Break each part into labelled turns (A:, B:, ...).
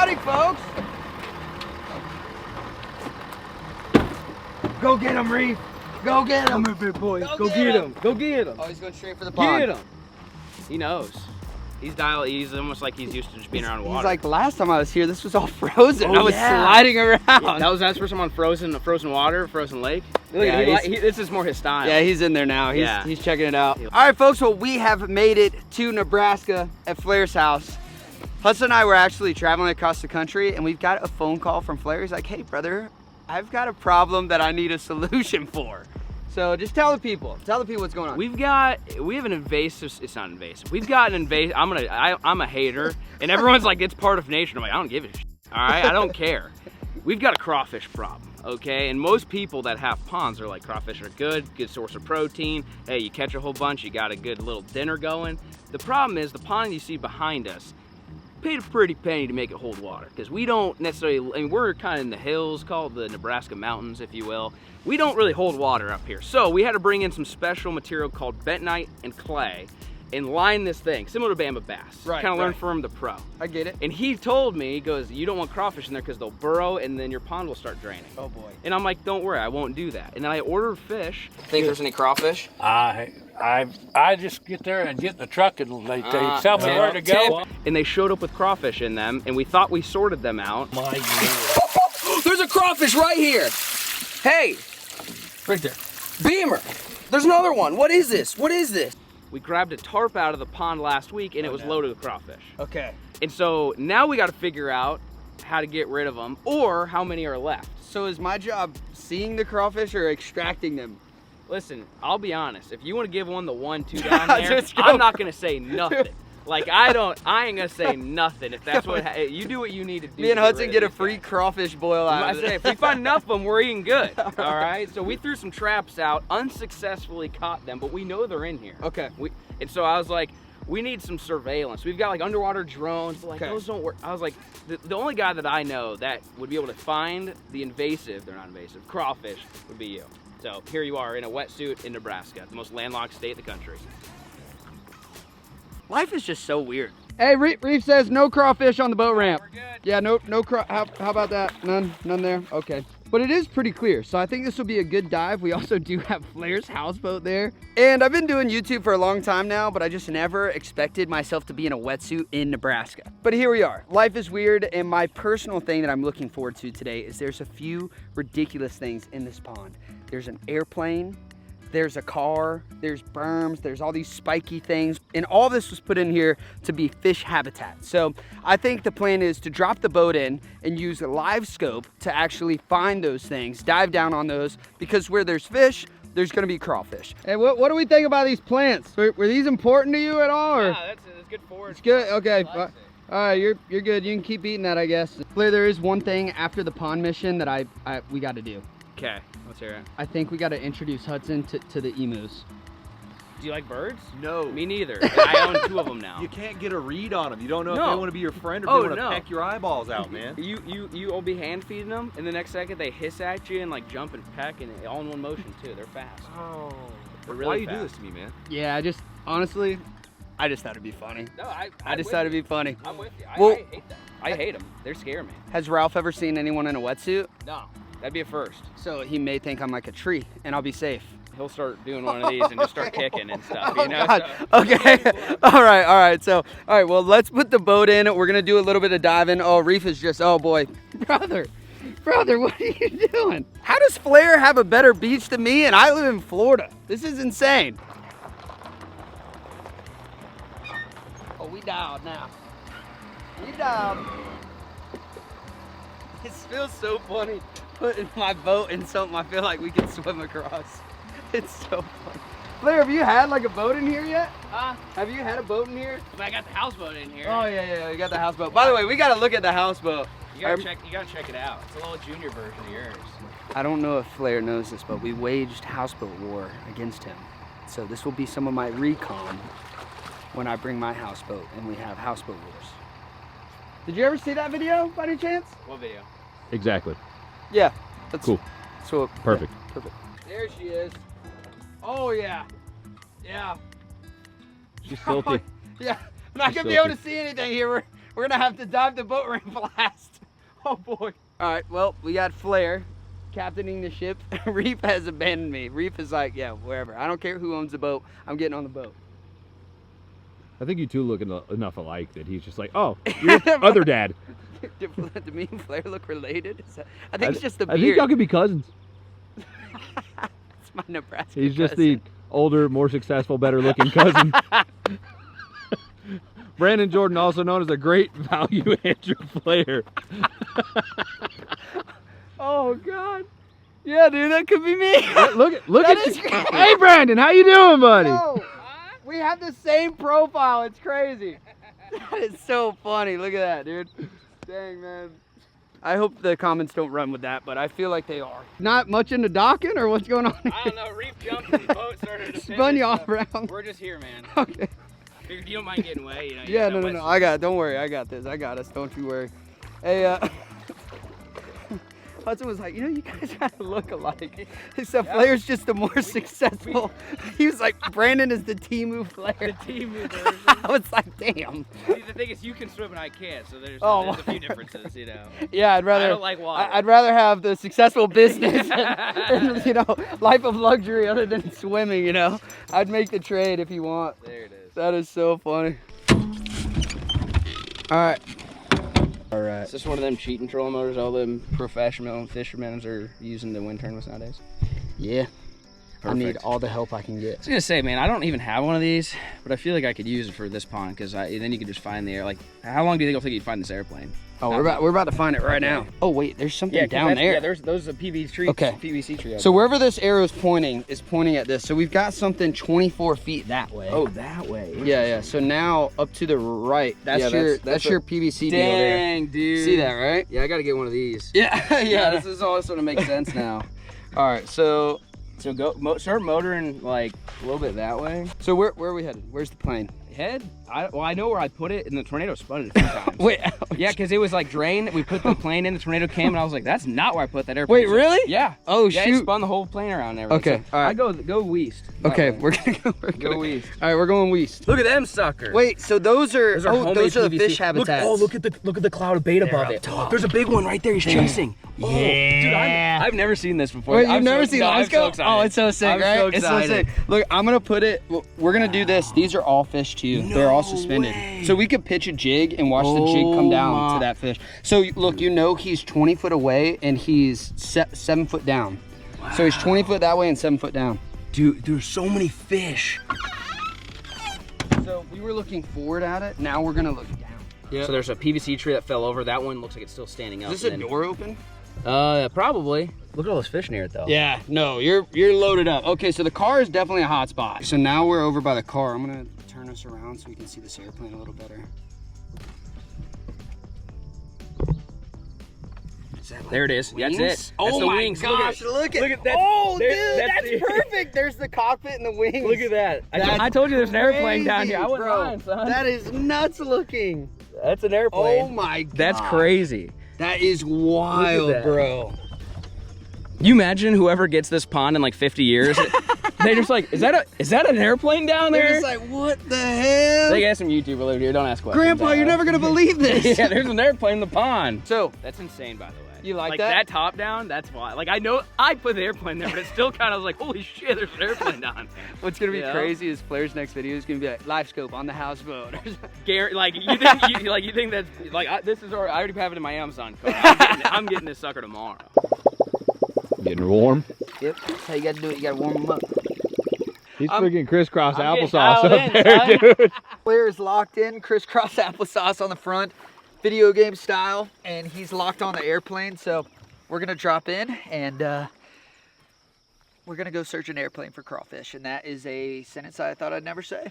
A: money, folks. Go get him, Reef. Go get him.
B: Come here, big boy. Go get him. Go get him.
A: Oh, he's going straight for the pond.
B: Get him. He knows. He's almost like he's used to just being around water.
A: He's like, last time I was here, this was all frozen.
B: Oh,
A: I was sliding around.
B: Yeah, that's for someone frozen water, frozen lake. Look,
A: Yeah,
B: this is more his style.
A: Yeah, he's in there now. He's checking it out. All right, folks, well, we have made it to Nebraska at FLAIR'S house. Hudson and I were actually traveling across the country, and we've got a phone call from FLAIR'S. He's like, hey, brother, I've got a problem that I need a solution for. So just tell the people what's going on.
B: We have an invasive, it's not invasive. We've got an invasive, I'm a hater, and everyone's like, it's part of nature. I'm like, I don't give a shit, all right? I don't care. We've got a crawfish problem, okay? And most people that have ponds are like, crawfish are good source of protein. Hey, you catch a whole bunch, you got a good little dinner going. The problem is the pond you see behind us, paid a pretty penny to make it hold water, because we don't necessarily, I mean, we're kind of in the hills, called the Nebraska mountains, if you will. We don't really hold water up here. So we had to bring in some special material called bentonite and clay and line this thing, similar to Bama bass.
A: Right,
B: kind of learn from the pro.
A: I get it.
B: And he told me, he goes, you don't want crawfish in there because they'll burrow and then your pond will start draining.
A: Oh boy.
B: And I'm like, don't worry, I won't do that. And then I ordered fish. Think there's any crawfish?
C: I just get there and get in the truck and they tell me where to go.
B: And they showed up with crawfish in them, and we thought we sorted them out.
C: My God.
A: There's a crawfish right here. Hey,
C: Right there.
A: Beamer, there's another one. What is this? What is this?
B: We grabbed a tarp out of the pond last week, and it was loaded with crawfish.
A: Okay.
B: And so now we got to figure out how to get rid of them, or how many are left.
A: So is my job seeing the crawfish or extracting them?
B: Listen, I'll be honest. If you want to give one the 1-2 down there,
A: Let's go.
B: I'm not gonna say nothing. Like I ain't gonna say nothing. If that's what you do, what you need to do.
A: Me and
B: to
A: Hudson
B: rid
A: get
B: of
A: a
B: these
A: free
B: guys.
A: crawfish boil out
B: I
A: of
B: say,
A: it.
B: if we find enough of them, we're eating good. All right. So we threw some traps out, unsuccessfully caught them, but we know they're in here.
A: Okay.
B: And so I was like, we need some surveillance. We've got like underwater drones, but like
A: Okay.
B: those don't work. I was like, the only guy that I know that would be able to find the invasive, they're not invasive, crawfish would be you. So here you are in a wetsuit in Nebraska, the most landlocked state in the country.
A: Life is just so weird. Hey, Reef says no crawfish on the boat ramp.
B: We're good.
A: Yeah, no how about that? None there? Okay. But it is pretty clear, so I think this will be a good dive. We also do have FLAIR'S houseboat there. And I've been doing YouTube for a long time now, but I just never expected myself to be in a wetsuit in Nebraska. But here we are. Life is weird, and my personal thing that I'm looking forward to today is there's a few ridiculous things in this pond. There's an airplane, there's a car, there's berms, there's all these spiky things, and all this was put in here to be fish habitat. So I think the plan is to drop the boat in and use a live scope to actually find those things, dive down on those, because where there's fish, there's gonna be crawfish. Hey, what do we think about these plants? Were these important to you at all? Or?
B: Yeah, that's good forward.
A: It's good, okay. All right, you're good. You can keep eating that, I guess. Flair, there is one thing after the pond mission that we gotta do.
B: Okay, let's hear it.
A: I think we gotta introduce Hudson to the emus.
B: Do you like birds?
D: No.
B: Me neither. I own 2 of them now.
D: You can't get a read on them. You don't know if
B: No.
D: they want to be your friend or
B: Oh,
D: if they want to
B: no.
D: peck your eyeballs out, man.
B: You'll be hand feeding them, and the next second they hiss at you and like jump and peck, and all in one motion too. They're fast.
D: Oh.
B: They're
D: Why
B: really
D: you do
B: fast.
D: this to me, man?
A: Yeah, honestly, I just thought it'd be funny.
B: No,
A: I just thought it'd be funny.
B: I'm with you.
A: Well-
B: I hate them. I hate them. They're scary, man.
A: Has Ralph ever seen anyone in a wetsuit?
B: No, that'd be a first.
A: So he may think I'm like a tree, and I'll be safe.
B: He'll start doing one of these and just start kicking and stuff, you know?
A: God.
B: So-
A: Okay. all right. So, all right, well, let's put the boat in. We're going to do a little bit of diving. Oh, Reef is just, oh boy. Brother, what are you doing? How does Flair have a better beach than me and I live in Florida? This is insane. Oh, we dialed now. We dialed. It feels so funny putting my boat in something I feel like we can swim across. It's so funny. Flair, have you had like a boat in here yet? Have you had a boat in here?
B: I got the houseboat in here.
A: Oh yeah, we got the houseboat. By the way, we gotta look at the houseboat.
B: You gotta check it out. It's a little junior version of yours.
A: I don't know if Flair knows this, but we waged houseboat war against him. So this will be some of my recon when I bring my houseboat and we have houseboat wars. Did you ever see that video by any chance?
B: What video?
E: Exactly.
A: Yeah. That's
E: Cool.
A: So
E: Perfect.
A: yeah, perfect. There she is. Oh yeah. Yeah.
E: She's filthy.
A: Yeah. I'm not
E: She's
A: gonna be able
E: filthy.
A: to see anything here. We're gonna have to dive the boat ramp last. Oh boy. All right, well, we got Flair captaining the ship. Reef has abandoned me. Reef is like, yeah, wherever. I don't care who owns the boat. I'm getting on the boat.
E: I think you two look enough alike that he's just like, oh, you're other dad.
A: Do me and Flair look related? I think it's just the beard.
E: I think y'all could be cousins.
A: It's my Nebraska
E: He's just
A: cousin.
E: the older, more successful, better looking cousin. Brandon Jordan, also known as a great value Andrew Flair.
A: Oh God. Yeah, dude, that could be me.
E: Look
A: That
E: at
A: is
E: you.
A: great.
E: Hey, Brandon, how you doing, buddy?
A: Yo, we have the same profile. It's crazy. That is so funny. Look at that, dude. Dang, man. I hope the comments don't run with that, but I feel like they are. Not much into docking, or what's going on here?
B: I don't know. Reef jumped and the boat started to
A: Spun you all around.
B: We're just here, man.
A: Okay.
B: Figured you don't mind getting away, you know.
A: Yeah, no. I got it. Don't worry. I got this. I got us. Don't you worry. Hey, Hudson was like, you know, you guys kind of look alike. Except Flair's just the more successful. He was like, Brandon is the Temu Flair.
B: The Temu version.
A: I was like, damn.
B: See, the thing is, you can swim and I can't, so there's a few differences, you know.
A: Yeah, I'd rather.
B: I don't like water.
A: I'd rather have the successful business and, you know, life of luxury other than swimming. You know, I'd make the trade if you want.
B: There it is.
A: That is so funny. All right. All right.
B: Is this one of them cheating trolling motors all them professional fishermen are using to wind tournaments nowadays?
A: Yeah.
B: Perfect.
A: I need all the help I can get.
B: I was gonna say, man, I don't even have one of these, but I feel like I could use it for this pond because then you could just find the air. Like, how long do you think it'll take you to find this airplane?
A: Oh, we're about to find it right now. Oh wait, there's something down there.
B: Yeah, those are PVC tree.
A: Okay.
B: PVC tree.
A: So wherever this arrow is pointing at this. So we've got something 24 feet that way.
B: Oh, that way.
A: Yeah. So now up to the right, that's your PVC deal there.
B: Dang, dude.
A: See that, right?
B: Yeah, I gotta get one of these.
A: Yeah, yeah. This is all sort of makes sense now. All right, so
B: start motoring like a little bit that way.
A: So where are we headed? Where's the plane?
B: Head? I know where I put it, and the tornado spun it a few times.
A: Wait.
B: Yeah, because it was like drained. We put the plane in, the tornado came, and I was like, that's not where I put that airplane.
A: Wait, really?
B: Yeah.
A: Oh,
B: yeah,
A: shoot.
B: it spun the whole plane around and everything.
A: Okay,
B: So
A: all right.
B: I go west. that
A: Okay,
B: way.
A: we're gonna
B: Go east.
A: All right, we're going west.
B: Look at them suckers.
A: Wait, so those are
B: homemade
A: the
B: PVC.
A: fish habitats.
B: Look at the cloud of bait above it. There's a big one right there. He's chasing.
A: Yeah.
B: Oh, dude, I've never seen this before.
A: Wait, you've
B: I'm
A: never
B: so-
A: seen
B: no, I'm
A: Let's
B: so
A: Go?
B: excited.
A: Oh, it's so sick,
B: I'm
A: right?
B: so
A: It's so
B: excited.
A: sick. Look, I'm gonna put it. We're gonna do this. These are all fish too. They're all suspended.
B: way.
A: So we could pitch a jig and watch the jig come down
B: my-
A: to that fish. So look, you know he's 20 foot away and he's 7 foot down. Wow. So he's 20 foot that way and 7 foot down.
B: Dude, there's so many fish.
A: So we were looking forward at it. Now we're gonna look down.
B: Yeah. So there's a PVC tree that fell over. That one looks like it's still standing up.
A: Is this a door open?
B: Probably. Look at all those fish near it though.
A: Yeah, no, you're loaded up. Okay, so the car is definitely a hot spot. So now we're over by the car. I'm gonna turn us around so we can see this airplane a little better. Is that like
B: There it is.
A: wings?
B: That's it.
A: Oh
B: That's the
A: my
B: wings.
A: gosh, look at
B: that.
A: Oh,
B: There-
A: dude,
B: that's
A: that's perfect. There's the cockpit and the wings.
B: Look at that.
A: That's
B: I told you there's an airplane down
A: crazy,
B: here. I wouldn't
A: bro.
B: mind, son.
A: That is nuts looking.
B: That's an airplane.
A: Oh my god.
B: That's crazy.
A: That is wild,
B: that.
A: bro.
B: You imagine whoever gets this pond in like 50 years, they're just like, is that an airplane down
A: They're
B: there?
A: just like, what the hell?
B: They got some YouTuber over here. Don't ask questions.
A: Grandpa, you're never gonna believe this.
B: Yeah, there's an airplane in the pond.
A: So,
B: That's insane, by the way.
A: You like
B: like
A: that?
B: that top down? That's why. Like I know I put the airplane there, but it's still kind of like, holy shit, there's an airplane down there.
A: what's gonna be
B: You know?
A: crazy is Flair's next video is gonna be like live scope on the houseboat.
B: Gary, like you think that's like this is already, I already have it in my Amazon phone. I'm getting this sucker tomorrow.
E: Getting warm.
A: Yep, that's how you gotta do it. You gotta warm them up.
E: He's freaking crisscross
B: I'm getting
E: applesauce
B: dialed
E: up
B: in,
E: there,
B: son.
E: dude.
A: Flair is locked in, crisscross applesauce on the front, video game style, and he's locked on the airplane. So we're gonna drop in and we're gonna go search an airplane for crawfish, and that is a sentence I thought I'd never say.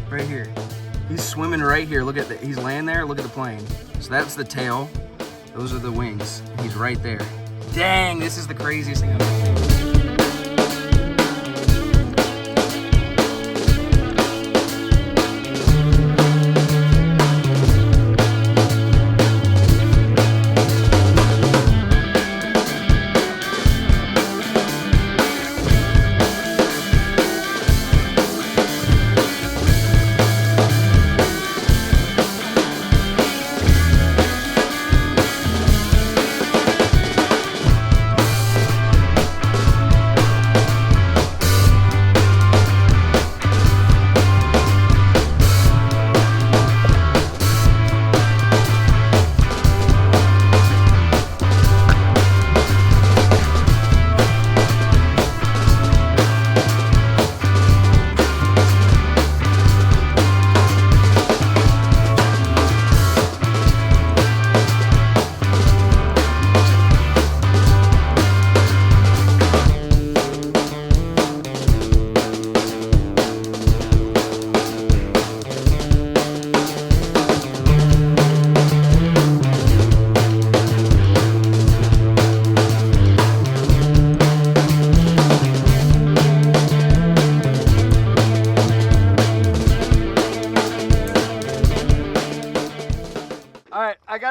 B: Right here. He's swimming right here. Look at that. He's laying there. Look at the plane. So that's the tail. Those are the wings. He's right there. Dang, this is the craziest thing I've ever seen.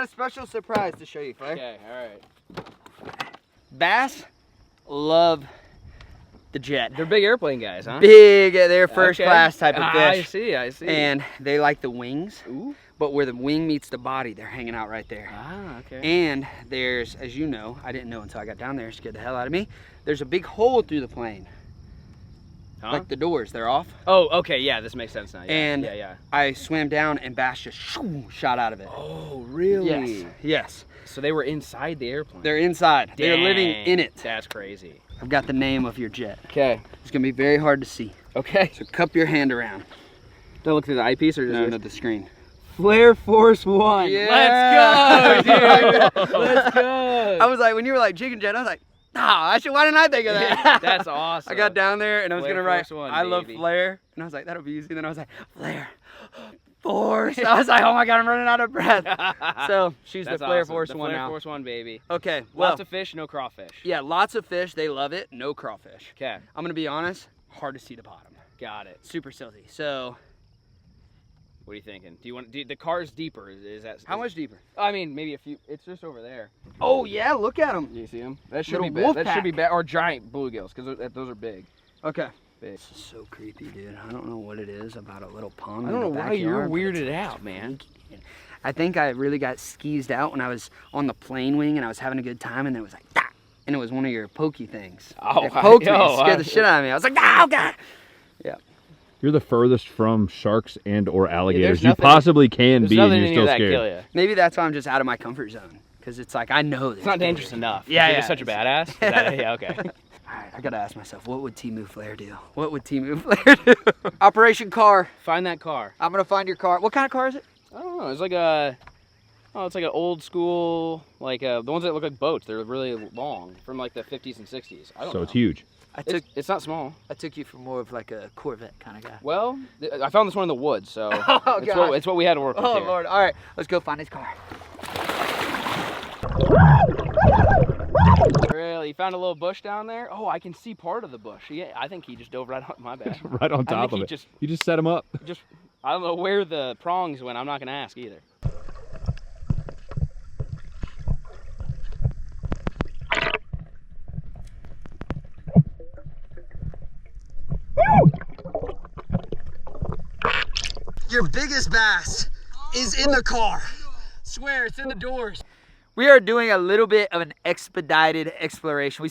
A: a special surprise to show you, Flair.
B: Okay, all right.
A: Bass love the jet.
B: They're big airplane guys, huh?
A: Big, they're first
B: Okay.
A: class type of
B: I
A: fish.
B: see, I see.
A: And they like the wings,
B: Ooh.
A: but where the wing meets the body, they're hanging out right there.
B: Ah, okay.
A: And there's, as you know, I didn't know until I got down there, it scared the hell out of me. There's a big hole through the plane.
B: Huh?
A: Like the doors, they're off.
B: Oh, okay, yeah, this makes sense now. Yeah,
A: And
B: yeah.
A: I swam down and bass just shot out of it.
B: Oh, really?
A: Yes, yes.
B: So they were inside the airplane.
A: They're inside. They're living
B: Dang,
A: in it.
B: That's crazy.
A: I've got the name of your jet.
B: Okay.
A: It's gonna be very hard to see.
B: Okay.
A: So cup your hand around.
B: Do I look through the eyepiece or just
A: No, the screen.
B: Flare Force 1.
A: Yeah.
B: Let's go, dude. Let's go.
A: I was like, when you were like Jiggin jet, I was like, why didn't I think of that?
B: That's awesome.
A: I got down there and I was
B: Flare
A: gonna write,
B: Force 1,
A: I love
B: baby.
A: Flair. And I was like, that'll be easy. And then I was like, Flair Force. I was like, oh my God, I'm running out of breath. So she's
B: That's
A: the Flare
B: awesome.
A: Force
B: the
A: 1
B: Flare
A: now.
B: Force 1, baby.
A: Okay, well,
B: Lots of fish, no crawfish.
A: yeah, lots of fish. They love it. No crawfish.
B: Okay,
A: I'm gonna be honest, hard to see the bottom.
B: got it.
A: Super silty. So
B: What are you thinking? Do you want the car's deeper? Is that
A: how much deeper?
B: I mean, maybe a few. It's just over there.
A: Oh yeah, look at them.
B: You see them? That should
A: Little
B: be bad.
A: wolf
B: That should be
A: pack.
B: bad. Or giant bluegills, because those are big.
A: Okay.
B: Big.
A: This is so creepy, dude. I don't know what it is about a little pond.
B: I don't know
A: in the
B: why you're
A: backyard, but
B: weirded
A: it's
B: out, man.
A: freaky. I think I really got skeezed out when I was on the plane wing and I was having a good time and it was like, "Ah," and it was one of your pokey things.
B: Oh,
A: it poked me,
B: yo,
A: it scared the shit out of me. I was like, oh God.
E: You're the furthest from sharks and or alligators
B: nothing-
E: you possibly can
B: There's
E: be, and
B: nothing
E: you're
B: in
E: still
B: here that
E: scared.
B: kill you.
A: Maybe that's why I'm just out of my comfort zone. Because it's like, I know this.
B: It's not dangerous enough.
A: Yeah,
B: You're
A: yeah.
B: just such a badass. Is that, yeah, okay.
A: All right, I gotta ask myself, what would Temu Flair do? What would Temu Flair do? Operation Car.
B: Find that car.
A: I'm gonna find your car. What kind of car is it?
B: I don't know. It's like a. Oh, it's like an old school, like the ones that look like boats. They're really long, from like the 50s and 60s. I don't know.
E: So it's huge.
B: It's not small.
A: I took you for more of like a Corvette kind of guy.
B: Well, I found this one in the woods, so
A: Oh,
B: it's,
A: God.
B: what we had to work with
A: Oh
B: here.
A: Lord! All right, let's go find his car.
B: Really? You found a little bush down there? Oh, I can see part of the bush. Yeah, I think he just dove right on. My bad.
E: Right on
B: I
E: top
B: think
E: of
B: he
E: it. You just set them up.
B: just. I don't know where the prongs went. I'm not gonna ask either.
A: Your biggest bass is in the car. Swear, it's in the doors. We are doing a little bit of an expedited exploration.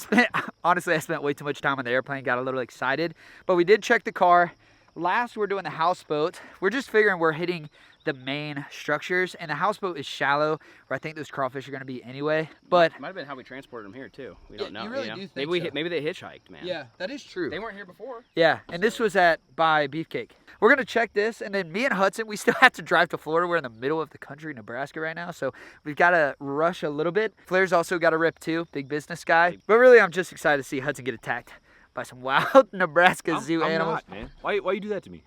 A: Honestly, I spent way too much time on the airplane, got a little excited, but we did check the car. Last, we're doing the houseboat. We're just figuring we're hitting the main structures, and the houseboat is shallow, where I think those crawfish are gonna be anyway, but
B: Might have been how we transported them here too. We don't know.
A: you really
B: know?
A: do think
B: maybe
A: so.
B: maybe they hitchhiked, man.
A: yeah, that is true.
B: They weren't here before.
A: Yeah, and this was by Beefcake. We're gonna check this, and then me and Hudson, we still have to drive to Florida. We're in the middle of the country, Nebraska right now, so we've gotta rush a little bit. Flair's also got a rip too, big business guy. But really, I'm just excited to see Hudson get attacked by some wild Nebraska zoo
D: I'm
A: animals.
D: not, man. Why you do that to me?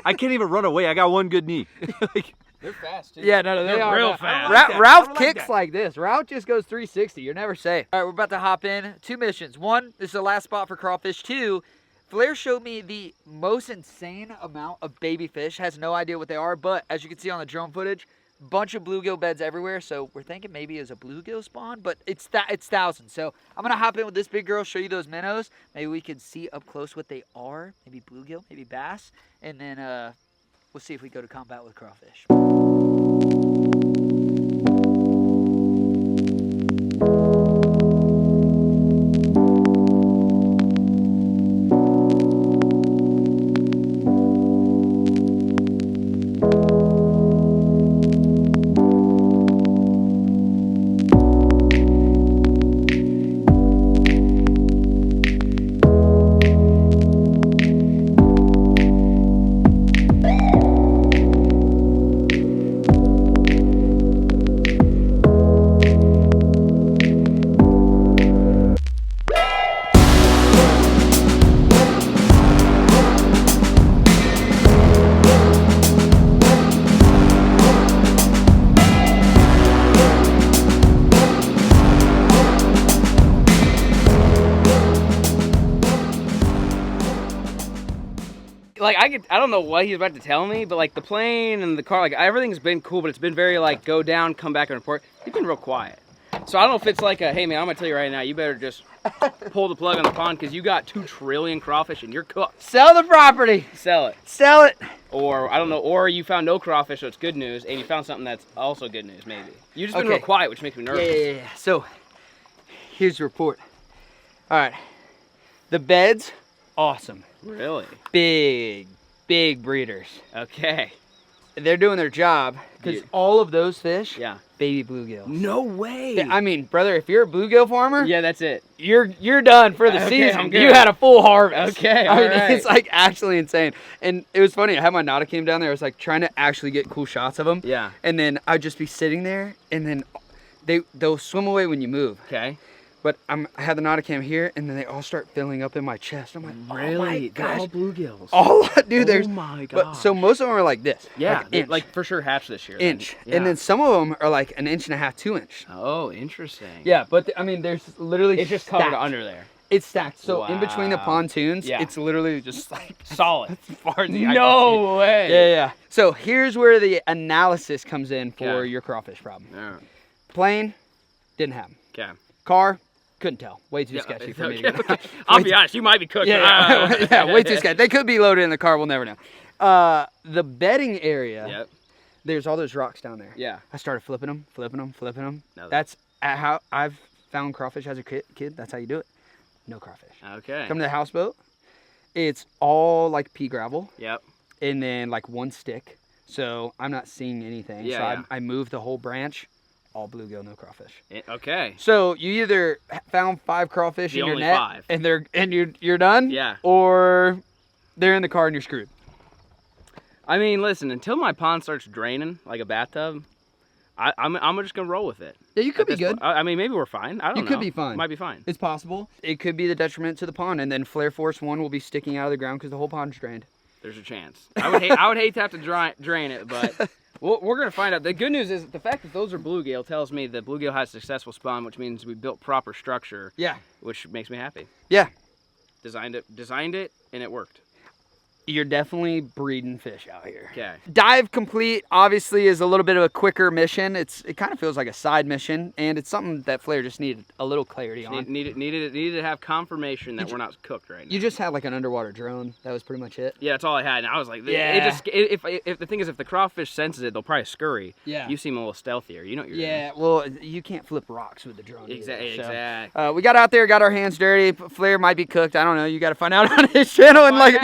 D: I can't even run away. I got one good knee. Like,
B: They're fast too.
A: Yeah, no,
B: They're
A: are
B: real
A: not.
B: fast.
A: Ra-
D: I don't
A: Ralph
D: like
A: kicks
D: that.
A: like this. Ralph just goes 360. You're never safe. All right, we're about to hop in. 2 missions. 1, this is the last spot for crawfish. 2, Flair showed me the most insane amount of baby fish. Has no idea what they are, but as you can see on the drone footage, bunch of bluegill beds everywhere. So we're thinking maybe it's a bluegill spawn, but it's thousands. So I'm gonna hop in with this big girl, show you those minnows. Maybe we can see up close what they are. Maybe bluegill, maybe bass, and then we'll see if we go to combat with crawfish.
B: I don't know what he's about to tell me, but like the plane and the car, like everything's been cool, but it's been very like go down, come back and report. He's been real quiet. So I don't know if it's like a, hey man, I'm gonna tell you right now, you better just pull the plug on the pond because you got 2 trillion crawfish and you're cooked.
A: Sell the property.
B: Sell it.
A: Sell it.
B: Or I don't know, or you found no crawfish, so it's good news, and you found something that's also good news, maybe. You just been real quiet, which makes me nervous.
A: Yeah. So here's the report. All right, the beds, awesome.
B: Really?
A: Big breeders.
B: Okay.
A: They're doing their job because all of those fish,
B: yeah,
A: baby bluegills.
B: No way.
A: I mean, brother, if you're a bluegill farmer,
B: yeah, that's it.
A: You're done for the
B: Okay,
A: season.
B: I'm good.
A: You had a full harvest.
B: Okay,
A: I mean,
B: all right.
A: it's like actually insane. And it was funny. I had my Nada cam down there. I was like trying to actually get cool shots of them.
B: Yeah.
A: And then I'd just be sitting there, and then they'll swim away when you move.
B: Okay.
A: But I had the Nada cam here, and then they all start filling up in my chest. I'm like,
B: really?
A: Oh my
B: They're
A: gosh.
B: all bluegills.
A: All dude, there's.
B: Oh my
A: But,
B: god.
A: so most of them are like this.
B: Yeah,
A: like, inch,
B: like for sure hatched this year.
A: inch,
B: Yeah.
A: and then some of them are like an inch and a half, 2 inch.
B: Oh, interesting.
A: Yeah, but I mean, there's literally.
B: It's just covered
A: stacked.
B: under there.
A: It's stacked. So in between the
B: Wow.
A: pontoons,
B: Yeah.
A: it's literally just like
B: Solid.
A: as far as the eye can
B: No way.
A: see. Yeah. So here's where the analysis comes in for
B: Okay.
A: your crawfish problem.
B: Yeah.
A: Plane, didn't have 'em.
B: Okay.
A: Car, couldn't tell. Way too
B: Yeah,
A: sketchy
B: it's
A: for me.
B: okay,
A: To
B: okay. I'll be honest, you might be cooking.
A: Yeah, way too sketchy. They could be loaded in the car. We'll never know. The bedding area.
B: Yep.
A: There's all those rocks down there.
B: Yeah.
A: I started flipping them.
B: No,
A: That's how I've found crawfish as a kid. That's how you do it. No crawfish.
B: Okay.
A: Come to the houseboat. It's all like pea gravel.
B: Yep.
A: And then like one stick. So I'm not seeing anything.
B: Yeah,
A: so
B: yeah.
A: I moved the whole branch. All bluegill, no crawfish.
B: Okay.
A: So you either found 5 crawfish
B: The
A: in your
B: only
A: net
B: 5.
A: and you're done.
B: Yeah.
A: Or they're in the car and you're screwed.
B: I mean, listen, until my pond starts draining like a bathtub, I'm just gonna roll with it.
A: Yeah, you could be good.
B: I mean, maybe we're fine. I don't know.
A: You could be fine.
B: Might be fine.
A: It's possible. It could be the detriment to the pond, and then Flare Force 1 will be sticking out of the ground because the whole pond's drained.
B: There's a chance. I would hate to have to drain it, but we're gonna find out. The good news is the fact that those are bluegill tells me that bluegill has successful spawn, which means we built proper structure.
A: Yeah.
B: Which makes me happy.
A: Yeah.
B: Designed it, and it worked.
A: You're definitely breeding fish out here.
B: Okay.
A: Dive complete obviously is a little bit of a quicker mission. It kind of feels like a side mission, and it's something that Flair just needed a little clarity on.
B: Needed to have confirmation that we're not cooked right now.
A: You just had like an underwater drone. That was pretty much it.
B: Yeah, that's all I had, and I was like,
A: Yeah.
B: if the thing is, if the crawfish senses it, they'll probably scurry.
A: Yeah.
B: You seem a little stealthier. You know what you're
A: Yeah, well, you can't flip rocks with the drone.
B: doing.
A: either, so.
B: Exactly.
A: We got out there, got our hands dirty. Flair might be cooked. I don't know. You got to find out on his channel. And like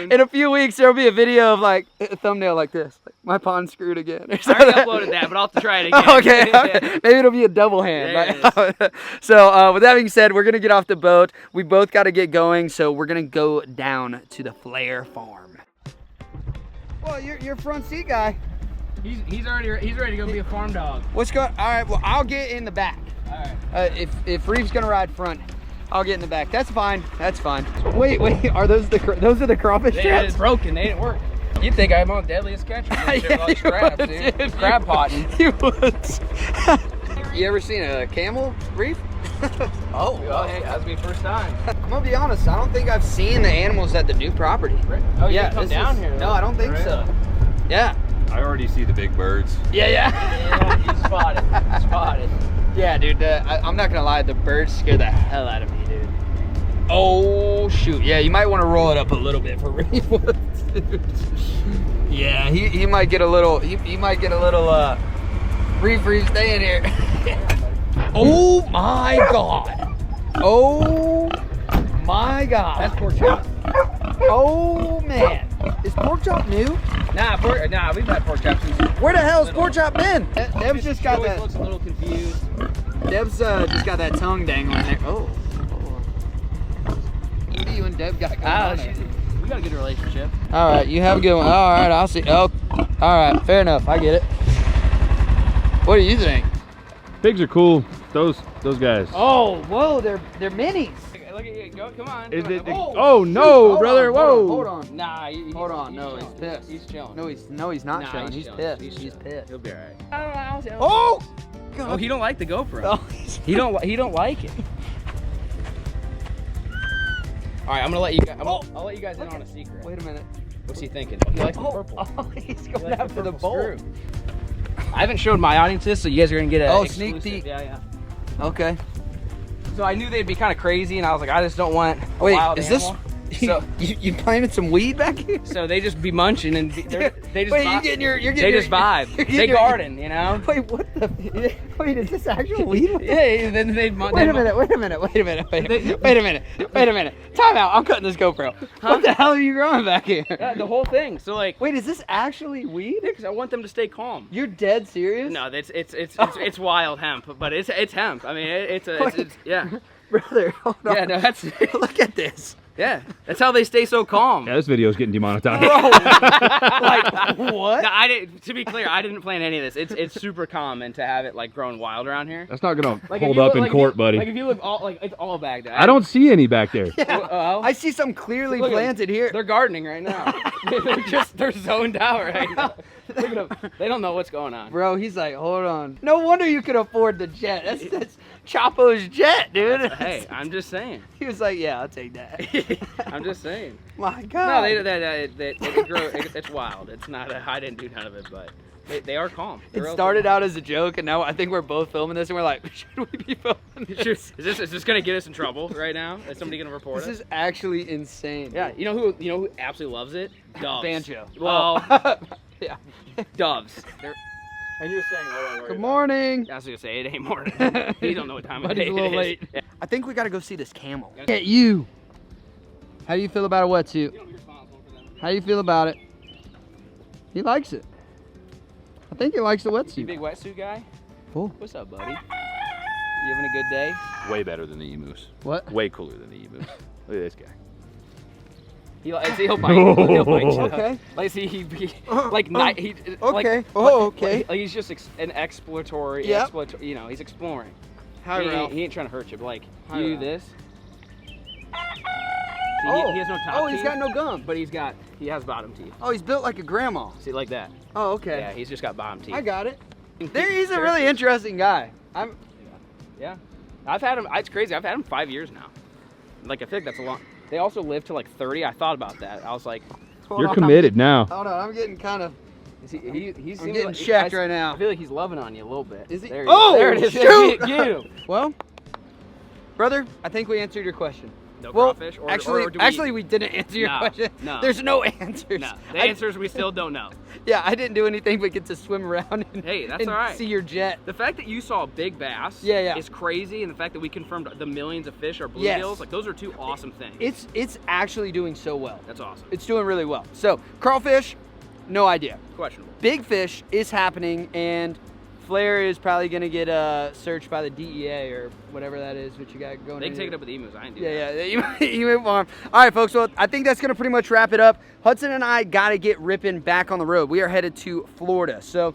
A: in a few weeks, there'll be a video of like a thumbnail like this. Like, my pond screwed again.
B: I already uploaded that, but I'll have to try it again.
A: Okay. Maybe it'll be a double hand.
B: Yeah,
A: So with that being said, we're gonna get off the boat. We both got to get going, so we're gonna go down to the Flair farm. Well, you're front seat guy.
B: He's ready to go be a farm dog.
A: What's going? All right. Well, I'll get in the back.
B: All right.
A: If Reeve's gonna ride front, I'll get in the back. That's fine. That's fine. Wait. Are those the crawfish traps?
B: It's broken. They didn't work. You'd think I'm on Deadliest Catch. Crab potting.
A: You would. You ever seen a camel, Reeve?
B: Oh, hey, that was my first time.
A: I'm gonna be honest. I don't think I've seen the animals at the new property.
B: Oh, you didn't come down here.
A: No, I don't think so. Yeah.
D: I already see the big birds.
A: Yeah.
B: Yeah, you spotted.
A: Yeah, dude. I'm not gonna lie. The birds scare the hell out of me, dude. Oh shoot. Yeah, you might want to roll it up a little bit for Reeve. Yeah, he might get a little. He might get a little. Reeve, stay in here. Oh my god. Oh my god.
B: That's pork chop.
A: Oh man. Is pork chop new?
B: Nah, we've had pork chops since.
A: Where the hell's pork chop been? Deb's just got
B: always
A: that.
B: looks a little confused.
A: Deb's just got that tongue dangling there. Oh. What do you and Deb got going on there?
B: We got a good relationship.
A: All right, you have a good one. All right, I'll see. Oh, all right, fair enough. I get it. What do you think?
E: Pigs are cool. Those guys.
A: Oh, whoa, they're minis.
B: Look at you. Go, come on.
E: Is
B: come
E: it?
B: on.
E: Oh no,
A: Hold
E: brother!
A: on,
E: Whoa!
A: Hold on.
B: Nah,
A: Hold on. No,
B: chilling.
A: he's pissed.
B: He's chilling.
A: No, he's not
B: Nah,
A: chilling. He's
B: chilling.
A: pissed.
B: He's
A: He's
B: chilling.
A: pissed.
B: He'll be alright.
A: Oh!
B: Oh, he don't like the GoPro.
A: Oh.
B: He don't like it. All right, I'm gonna let you guys. I'll let you guys in on a secret.
A: Wait a minute.
B: What's he thinking? Oh, he likes the purple.
A: Oh, he's
B: He
A: going
B: likes the
A: after the
B: purple
A: bowl.
B: screw. I haven't showed my audience this, so you guys are gonna get a
A: sneak
B: exclusive.
A: peek.
B: Yeah.
A: Okay.
B: So I knew they'd be kind of crazy, and I was like, I just don't want a
A: Wait,
B: wild
A: is
B: animal. So,
A: you planted some weed back here?
B: so they just be munching and they just
A: Wait,
B: vibe.
A: you're getting
B: They just vibe.
A: you're getting
B: They
A: your-
B: garden, you know.
A: Wait, what the? Wait, is this actual weed?
B: Yeah, then they.
A: Wait a minute. Time out. I'm cutting this GoPro. What the hell are you growing back here?
B: Yeah, the whole thing. So like,
A: Wait, is this actually weed?
B: because I want them to stay calm.
A: You're dead serious?
B: No, it's wild hemp, but it's hemp. I mean, it's yeah.
A: Brother, hold on.
B: Yeah, no, that's
A: Look at this.
B: yeah. That's how they stay so calm.
E: Yeah, this video's getting demonetized.
A: Like, what?
B: No, I didn't. To be clear, I didn't plan any of this. It's super common to have it like growing wild around here.
E: That's not gonna
B: Like, if
E: hold
B: you
E: up
B: look-
E: in
B: like,
E: court,
B: if you,
E: buddy.
B: Like if you look all like it's all bagged.
E: I don't see any back there.
B: Oh,
A: I see some clearly
B: Look at 'em.
A: planted here.
B: They're gardening right now. they're zoned out right now. Look at them. They don't know what's going on.
A: Bro, he's like, hold on. No wonder you could afford the jet. That's Chapo's jet, dude.
B: Hey, I'm just saying.
A: He was like, yeah, I'll take that.
B: I'm just saying.
A: My
B: No,
A: God.
B: they grow. It's wild. It's not. I didn't do none of it, but they are calm.
A: It started out as a joke, and now I think we're both filming this, and we're like, should we be filming this?
B: Is this gonna get us in trouble right now? Is somebody gonna report
A: This
B: us?
A: is actually insane.
B: Yeah, you know who absolutely loves it? Doves.
A: Banjo.
B: Well,
A: Yeah.
B: doves. They're,
C: And you're saying, oh,
A: Good morning.
B: I was gonna say it ain't morning. You don't know what time of
A: Buddy's
B: day
A: a little
B: it is.
A: late.
B: Yeah.
A: I think we gotta go see this camel. Look at you. How do you feel about a wetsuit? How do you feel about it? He likes it. I think he likes the
B: You
A: wetsuit.
B: big wetsuit guy?
A: Cool.
B: What's up, buddy? You having a good day?
D: Way better than the emus.
A: What?
D: Way cooler than the emus. Look at this guy.
B: He'll bite you. He'll bite you.
A: Okay.
B: Like, see, like, night. He,
A: Okay.
B: Like,
A: Oh, okay.
B: Like, he's just an exploratory.
A: Yep.
B: You know, he's exploring.
A: Hi, Ralph.
B: He ain't trying to hurt you, but like,
A: Hi,
B: you do
A: Ralph.
B: this. See,
A: Oh.
B: he has no top
A: Oh, he's
B: teeth,
A: got no gum.
B: but he has bottom teeth.
A: Oh, he's built like a grandma.
B: See, like that.
A: Oh, okay.
B: Yeah, he's just got bottom teeth.
A: I got it. He's a really interesting guy.
B: Yeah. I've had him. It's crazy. I've had him 5 years now. Like, I feel like that's a long. They also live to like 30. I thought about that. I was like,
A: Hold
E: You're
A: on.
E: committed now.
A: Hold on, I'm getting kind of.
B: he's
A: I'm getting checked right now.
B: I feel like he's loving on you a little bit.
A: Is he?
B: There
A: Oh,
B: there it is.
A: shoot!
B: Get him.
A: Well, brother, I think we answered your question.
B: No
A: Well,
B: crawfish?
A: actually, we didn't answer your
B: No,
A: question.
B: no.
A: There's no answers.
B: No, the answers we still don't know.
A: Yeah, I didn't do anything but get to swim around and,
B: Hey, that's
A: and
B: all right.
A: see your jet.
B: The fact that you saw a big bass
A: Yeah.
B: is crazy, and the fact that we confirmed the millions of fish are bluegills,
A: Yes.
B: like those are two awesome things.
A: It's actually doing so well.
B: That's awesome.
A: It's doing really well. So, crawfish, no idea.
B: Questionable.
A: Big fish is happening, and Flair is probably going to get searched by the DEA or whatever that is, what you got going on.
B: They can take it up with the emus. I ain't do
A: Yeah,
B: that.
A: yeah, emu farm. All right, folks, well, I think that's going to pretty much wrap it up. Hudson and I got to get ripping back on the road. We are headed to Florida. So,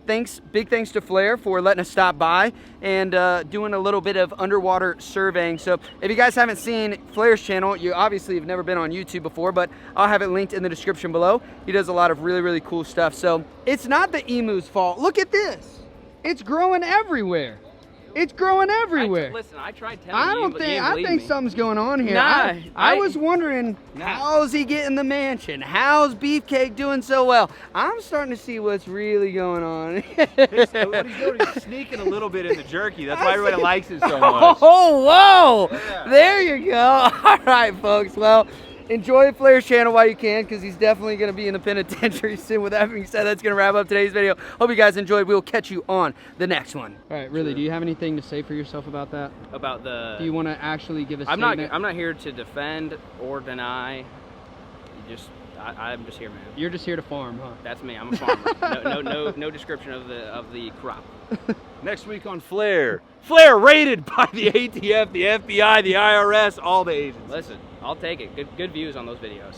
A: big thanks to Flair for letting us stop by and doing a little bit of underwater surveying. So, if you guys haven't seen Flair's channel, you obviously have never been on YouTube before, but I'll have it linked in the description below. He does a lot of really, really cool stuff. So, it's not the emu's fault. Look at this. It's growing everywhere. It's growing everywhere.
B: Listen, I tried telling you, but you didn't
A: I
B: believe
A: think
B: me.
A: something's going on here.
B: Nah,
A: I was wondering,
B: Nah.
A: how's he getting the mansion? How's Beefcake doing so well? I'm starting to see what's really going on.
D: What he's doing, he's sneaking a little bit in the jerky. That's why everybody likes it so much.
A: Oh, whoa! There you go. All right, folks. Well, enjoy Flair's channel while you can, because he's definitely going to be in the penitentiary soon. With that being said, that's going to wrap up today's video. Hope you guys enjoyed. We'll catch you on the next one. All right, really, do you have anything to say for yourself about that?
B: About the.
A: Do you want to actually give a
B: I'm
A: statement?
B: not here to defend or deny. I'm just here, man.
A: You're just here to farm, huh?
B: That's me. I'm a farmer. No description of the crop.
D: Next week on Flair. Flair raided by the ATF, the FBI, the IRS, all the agents.
B: Listen, I'll take it. Good views on those videos.